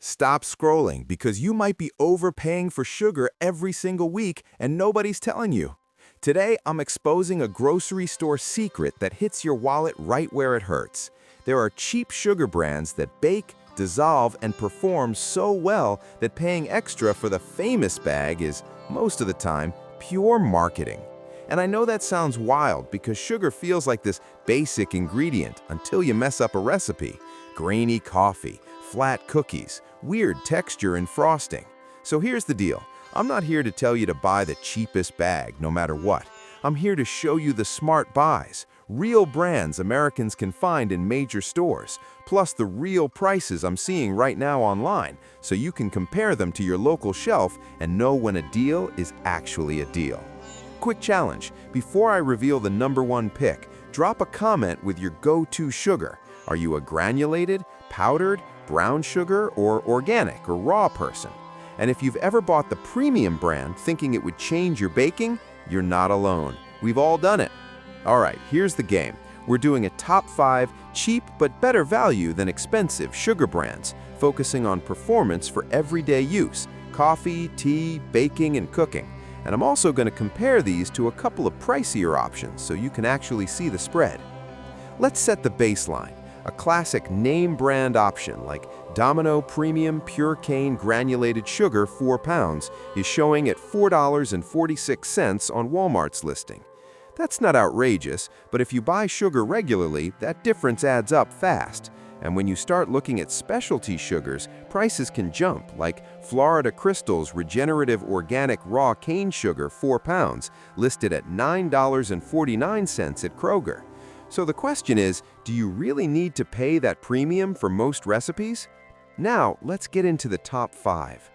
Stop scrolling because you might be overpaying for sugar every single week and nobody's telling you. Today, I'm exposing a grocery store secret that hits your wallet right where it hurts. There are cheap sugar brands that bake, dissolve, and perform so well that paying extra for the famous bag is, most of the time, pure marketing. And I know that sounds wild because sugar feels like this basic ingredient until you mess up a recipe. Grainy coffee, flat cookies, weird texture in frosting. So here's the deal. I'm not here to tell you to buy the cheapest bag, no matter what. I'm here to show you the smart buys, real brands Americans can find in major stores, plus the real prices I'm seeing right now online, so you can compare them to your local shelf and know when a deal is actually a deal. Quick challenge, before I reveal the #1 pick, drop a comment with your go-to sugar. Are you a granulated, powdered, brown sugar, or organic or raw person? And if you've ever bought the premium brand thinking it would change your baking, you're not alone. We've all done it. All right, here's the game. We're doing a top 5 cheap but better value than expensive sugar brands, focusing on performance for everyday use, coffee, tea, baking, and cooking. And I'm also going to compare these to a couple of pricier options so you can actually see the spread. Let's set the baseline. A classic name brand option like Domino Premium Pure Cane Granulated Sugar 4 pounds is showing at $4.46 on Walmart's listing. That's not outrageous, but if you buy sugar regularly, that difference adds up fast. And when you start looking at specialty sugars, prices can jump, like Florida Crystal's Regenerative Organic Raw Cane Sugar 4 pounds, listed at $9.49 at Kroger. So the question is, do you really need to pay that premium for most recipes? Now, let's get into the top 5.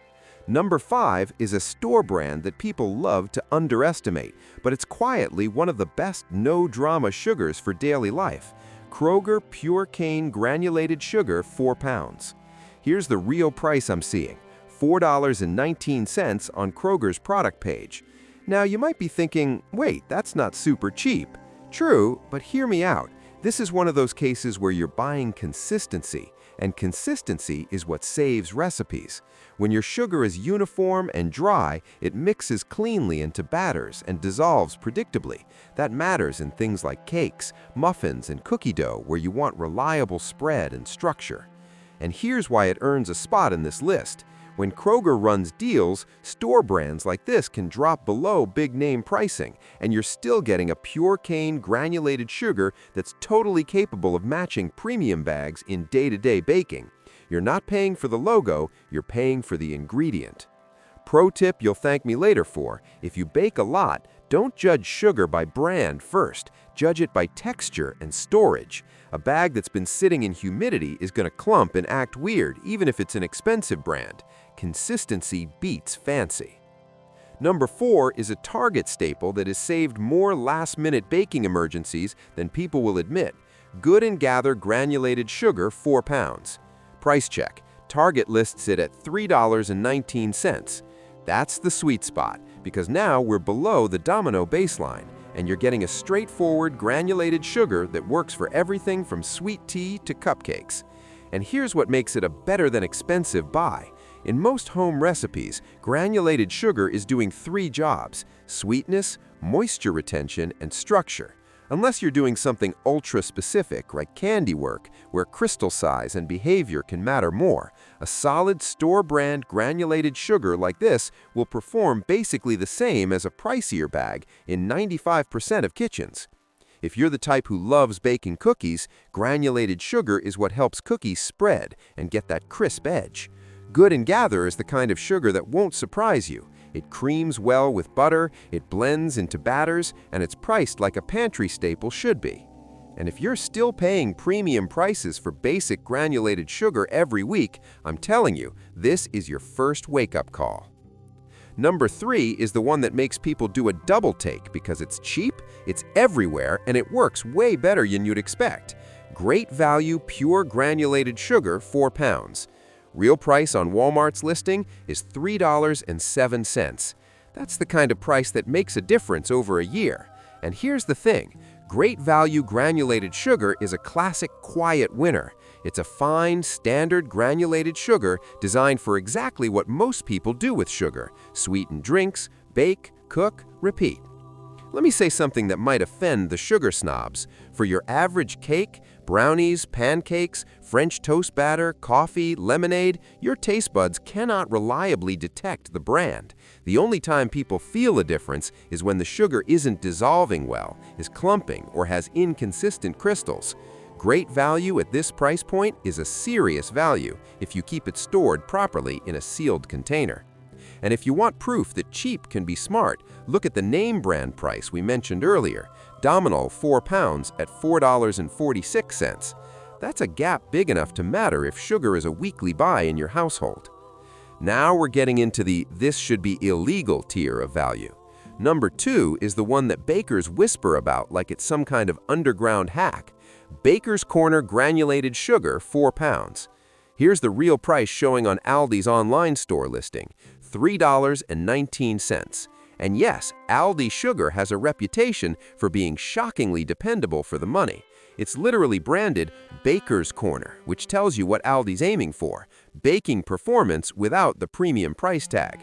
Number 5 is a store brand that people love to underestimate, but it's quietly one of the best no-drama sugars for daily life. Kroger Pure Cane Granulated Sugar 4 pounds. Here's the real price I'm seeing, $4.19 on Kroger's product page. Now, you might be thinking, wait, that's not super cheap. True, but hear me out. This is one of those cases where you're buying consistency, and consistency is what saves recipes. When your sugar is uniform and dry, it mixes cleanly into batters and dissolves predictably. That matters in things like cakes, muffins, and cookie dough where you want reliable spread and structure. And here's why it earns a spot in this list. When Kroger runs deals, store brands like this can drop below big-name pricing, and you're still getting a pure cane granulated sugar that's totally capable of matching premium bags in day-to-day baking. You're not paying for the logo, you're paying for the ingredient. Pro tip you'll thank me later for: if you bake a lot, don't judge sugar by brand first, judge it by texture and storage. A bag that's been sitting in humidity is going to clump and act weird, even if it's an expensive brand. Consistency beats fancy. Number 4 is a Target staple that has saved more last-minute baking emergencies than people will admit. Good & Gather Granulated Sugar 4 pounds. Price check. Target lists it at $3.19. That's the sweet spot, because now we're below the Domino baseline, and you're getting a straightforward granulated sugar that works for everything from sweet tea to cupcakes. And here's what makes it a better than expensive buy. In most home recipes, granulated sugar is doing 3 jobs: sweetness, moisture retention, and structure. Unless you're doing something ultra-specific like candy work, where crystal size and behavior can matter more, a solid store-brand granulated sugar like this will perform basically the same as a pricier bag in 95% of kitchens. If you're the type who loves baking cookies, granulated sugar is what helps cookies spread and get that crisp edge. Good & Gather is the kind of sugar that won't surprise you. It creams well with butter, it blends into batters, and it's priced like a pantry staple should be. And if you're still paying premium prices for basic granulated sugar every week, I'm telling you, this is your first wake-up call. Number 3 is the one that makes people do a double take because it's cheap, it's everywhere, and it works way better than you'd expect. Great Value Pure Granulated Sugar 4 pounds. Real price on Walmart's listing is $3.07. That's the kind of price that makes a difference over a year. And here's the thing, Great Value Granulated Sugar is a classic quiet winner. It's a fine, standard granulated sugar designed for exactly what most people do with sugar: sweeten drinks, bake, cook, repeat. Let me say something that might offend the sugar snobs. For your average cake, brownies, pancakes, French toast batter, coffee, lemonade, your taste buds cannot reliably detect the brand. The only time people feel a difference is when the sugar isn't dissolving well, is clumping, or has inconsistent crystals. Great value at this price point is a serious value if you keep it stored properly in a sealed container. And if you want proof that cheap can be smart, look at the name brand price we mentioned earlier. Domino 4 pounds at $4.46. That's a gap big enough to matter if sugar is a weekly buy in your household. Now we're getting into the "this should be illegal" tier of value. Number 2 is the one that bakers whisper about like it's some kind of underground hack. Baker's Corner granulated sugar, 4 pounds. Here's the real price showing on Aldi's online store listing, $3.19. And yes, Aldi Sugar has a reputation for being shockingly dependable for the money. It's literally branded Baker's Corner, which tells you what Aldi's aiming for: baking performance without the premium price tag.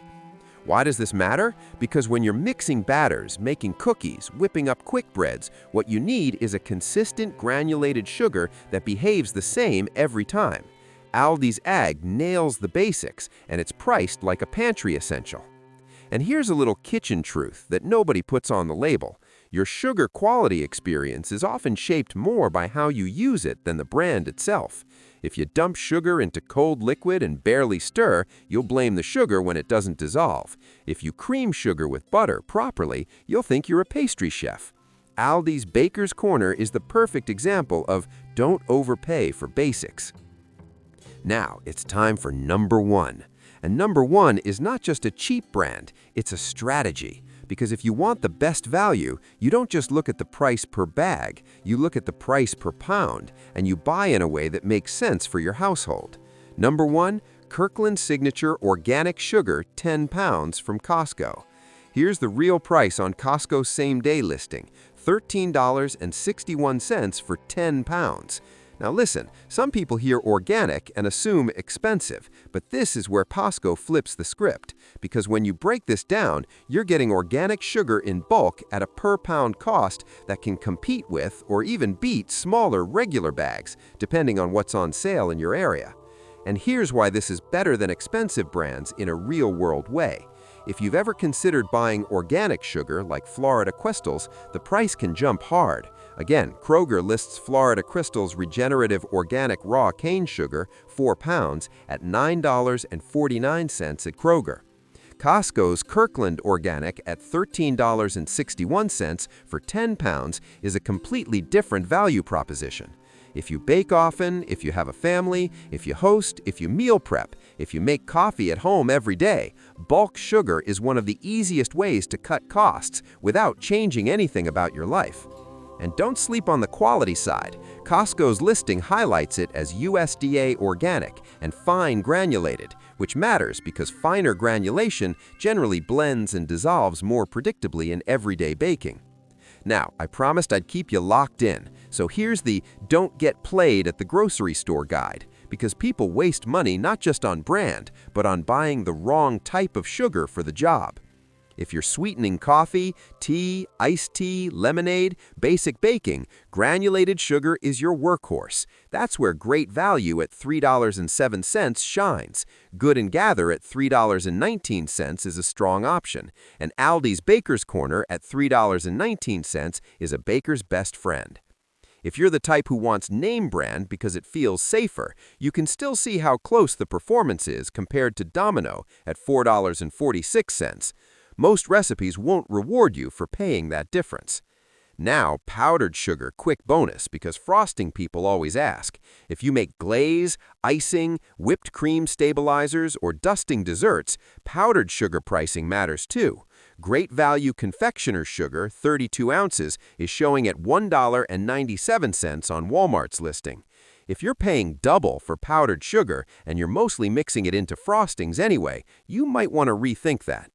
Why does this matter? Because when you're mixing batters, making cookies, whipping up quick breads, what you need is a consistent granulated sugar that behaves the same every time. Aldi's Ag nails the basics, and it's priced like a pantry essential. And here's a little kitchen truth that nobody puts on the label. Your sugar quality experience is often shaped more by how you use it than the brand itself. If you dump sugar into cold liquid and barely stir, you'll blame the sugar when it doesn't dissolve. If you cream sugar with butter properly, you'll think you're a pastry chef. Aldi's Baker's Corner is the perfect example of don't overpay for basics. Now, it's time for number 1. And number 1 is not just a cheap brand, it's a strategy. Because if you want the best value, you don't just look at the price per bag, you look at the price per pound, and you buy in a way that makes sense for your household. Number 1, Kirkland Signature Organic Sugar, 10 pounds from Costco. Here's the real price on Costco's same-day listing, $13.61 for 10 pounds. Now listen, some people hear organic and assume expensive, but this is where Costco flips the script, because when you break this down, you're getting organic sugar in bulk at a per-pound cost that can compete with or even beat smaller regular bags, depending on what's on sale in your area. And here's why this is better than expensive brands in a real-world way. If you've ever considered buying organic sugar like Florida Crystals, the price can jump hard. Again, Kroger lists Florida Crystals Regenerative Organic Raw Cane Sugar, 4 pounds, at $9.49 at Kroger. Costco's Kirkland Organic at $13.61 for 10 pounds is a completely different value proposition. If you bake often, if you have a family, if you host, if you meal prep, if you make coffee at home every day, bulk sugar is one of the easiest ways to cut costs without changing anything about your life. And don't sleep on the quality side. Costco's listing highlights it as USDA organic and fine granulated, which matters because finer granulation generally blends and dissolves more predictably in everyday baking. Now, I promised I'd keep you locked in, so here's the "don't get played at the grocery store" guide, because people waste money not just on brand, but on buying the wrong type of sugar for the job. If you're sweetening coffee, tea, iced tea, lemonade, basic baking, granulated sugar is your workhorse. That's where great value at $3.07 shines. Good and Gather at $3.19 is a strong option, and Aldi's Baker's Corner at $3.19 is a baker's best friend. If you're the type who wants name brand because it feels safer, you can still see how close the performance is compared to Domino at $4.46. Most recipes won't reward you for paying that difference. Now, powdered sugar quick bonus, because frosting people always ask. If you make glaze, icing, whipped cream stabilizers, or dusting desserts, powdered sugar pricing matters too. Great Value confectioner's sugar, 32 ounces, is showing at $1.97 on Walmart's listing. If you're paying double for powdered sugar and you're mostly mixing it into frostings anyway, you might want to rethink that.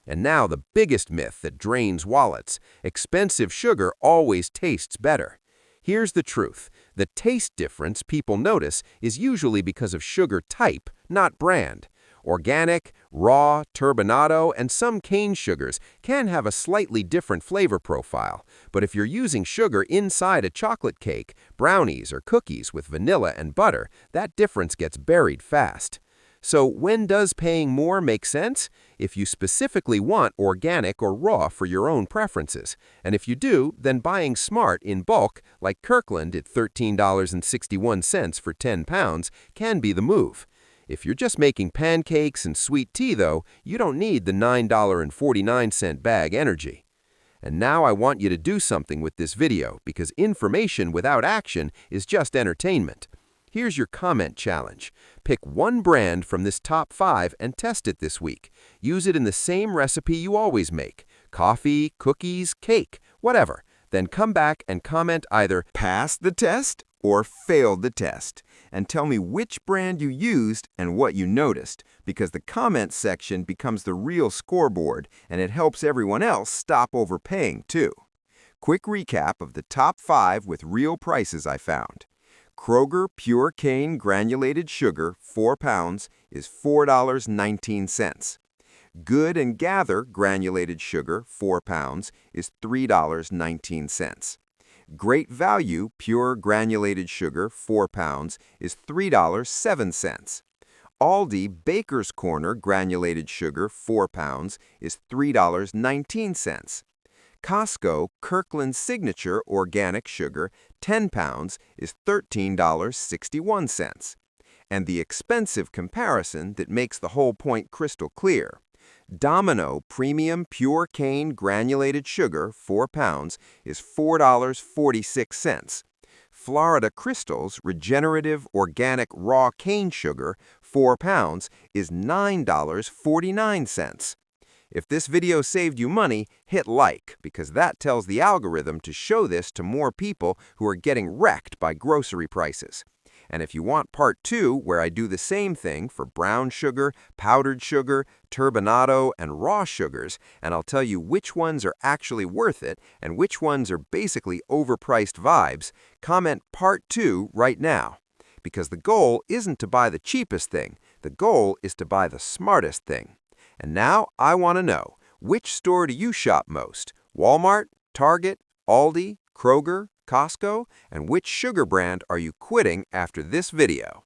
And now the biggest myth that drains wallets: expensive sugar always tastes better. Here's the truth. The taste difference people notice is usually because of sugar type, not brand. Organic, raw, turbinado, and some cane sugars can have a slightly different flavor profile, but if you're using sugar inside a chocolate cake, brownies, or cookies with vanilla and butter, that difference gets buried fast. So when does paying more make sense? If you specifically want organic or raw for your own preferences. And if you do, then buying smart in bulk, like Kirkland at $13.61 for 10 pounds, can be the move. If you're just making pancakes and sweet tea, though, you don't need the $9.49 bag energy. And now I want you to do something with this video, because information without action is just entertainment. Here's your comment challenge. Pick one brand from this top 5 and test it this week. Use it in the same recipe you always make: coffee, cookies, cake, whatever. Then come back and comment either Passed the test or failed the test, and tell me which brand you used and what you noticed, because the comments section becomes the real scoreboard and it helps everyone else stop overpaying too. Quick recap of the top 5 with real prices I found. Kroger Pure Cane Granulated Sugar, 4 pounds, is $4.19. Good and Gather Granulated Sugar, 4 pounds, is $3.19. Great Value Pure Granulated Sugar, 4 pounds, is $3.07. Aldi Baker's Corner Granulated Sugar, 4 pounds, is $3.19. Costco Kirkland Signature Organic Sugar, 10 pounds, is $13.61. And the expensive comparison that makes the whole point crystal clear. Domino Premium Pure Cane Granulated Sugar, 4 pounds, is $4.46. Florida Crystals Regenerative Organic Raw Cane Sugar, 4 pounds, is $9.49. If this video saved you money, hit like, because that tells the algorithm to show this to more people who are getting wrecked by grocery prices. And if you want part 2, where I do the same thing for brown sugar, powdered sugar, turbinado, and raw sugars, and I'll tell you which ones are actually worth it and which ones are basically overpriced vibes, comment part 2 right now. Because the goal isn't to buy the cheapest thing, the goal is to buy the smartest thing. And now I want to know, which store do you shop most? Walmart, Target, Aldi, Kroger, Costco? And which sugar brand are you quitting after this video?